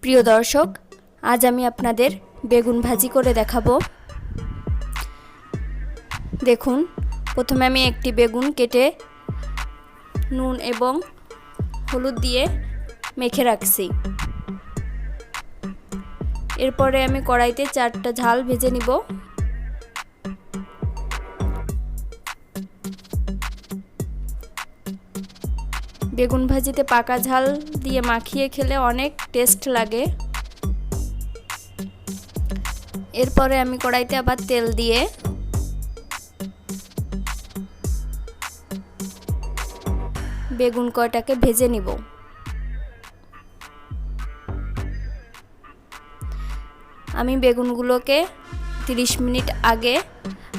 প্রিয় দর্শক, আজ আমি আপনাদের বেগুন ভাজি করে দেখাবো। দেখুন, প্রথমে আমি একটি বেগুন কেটে নুন এবং হলুদ দিয়ে মেখে রাখছি। এরপরে আমি কড়াইতে 4টা ঝাল ভেজে নিব। বেগুন ভাজিতে পাকা ঝাল দিয়ে মাখিয়ে খেলে অনেক টেস্ট লাগে। এরপরে আমি কড়াইতে আবার তেল দিয়ে বেগুন কয়টাকে ভেজে নিব। আমি বেগুনগুলোকে 30 মিনিট আগে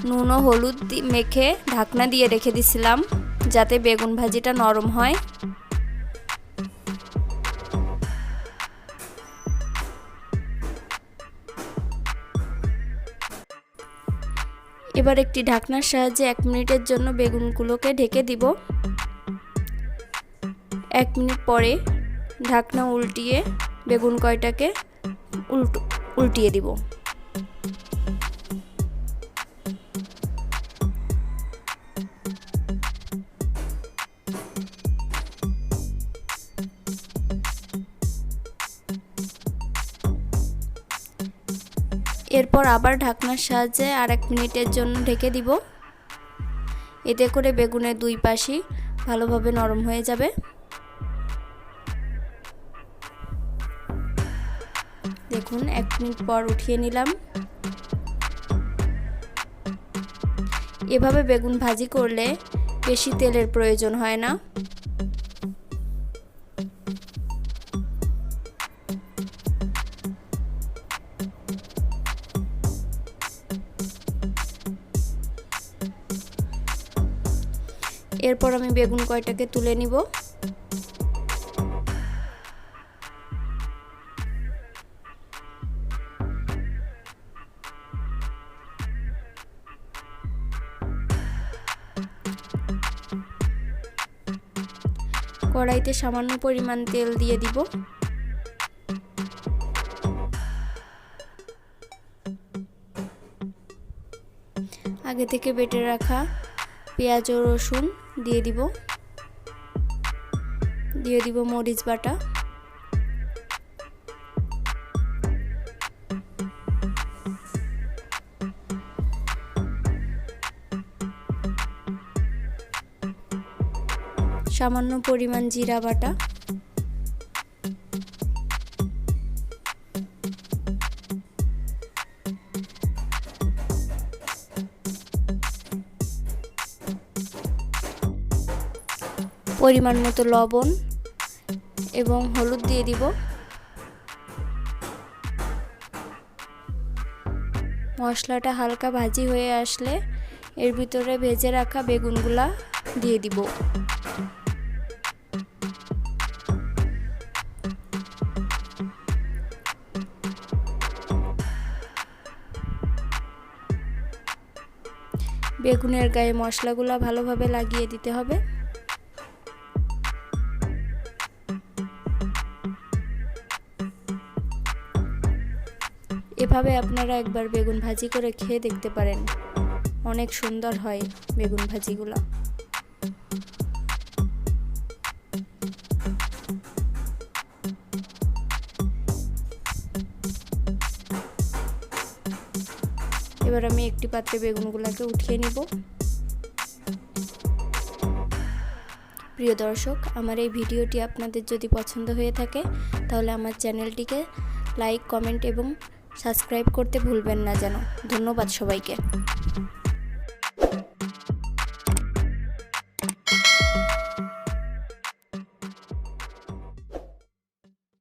নুন ও হলুদ মেখে ঢাকনা দিয়ে রেখে দিয়েছিলাম, যাতে বেগুন ভাজিটা নরম হয়। এবার একটি ঢাকনার সাহায্যে 1 মিনিটের জন্য বেগুনগুলোকে ঢেকে দিব। 1 মিনিট পরে ঢাকনা উল্টিয়ে বেগুন কয়টাকে উল্টিয়ে দিব। এরপর আবার ঢাকনার সাহায্যে আর 1 মিনিটের জন্য ঢেকে দিব। এতে করে বেগুনের দুই পাশই ভালোভাবে নরম হয়ে যাবে। দেখুন, 1 মিনিট পর উঠিয়ে নিলাম। এভাবে বেগুন ভাজি করলে বেশি তেলের প্রয়োজন হয় না। এরপর আমি বেগুন কয়টাকে তুলে নিব। কড়াইতে সামান্য পরিমাণ তেল দিয়ে দিব। আগে থেকে বেটে রাখা পেঁয়াজ ও রসুন দিয়ে দিব। মরিচ বাটা, সামান্য পরিমাণ জিরা বাটা, পরিমাণ মতো লবণ এবং হলুদ দিয়ে দিব। মশলাটা হালকা ভাজি হয়ে আসলে এর ভিতরে ভেজে রাখা বেগুনগুলা দিয়ে দিব। বেগুনের গায়ে মশলাগুলো ভালোভাবে লাগিয়ে দিতে হবে। এভাবে আপনারা একবার বেগুন ভাজি করে খেয়ে দেখতে পারেন, অনেক সুন্দর হয় বেগুন ভাজিগুলো। এবার আমি একটি পাত্রে বেগুনগুলোকে উঠিয়ে নিব। প্রিয় দর্শক, আমার এই ভিডিওটি আপনাদের যদি পছন্দ হয়ে থাকে তাহলে আমার চ্যানেলটিকে লাইক, কমেন্ট এবং সাবস্ক্রাইব করতে ভুলবেন না যেন। ধন্যবাদ সবাইকে।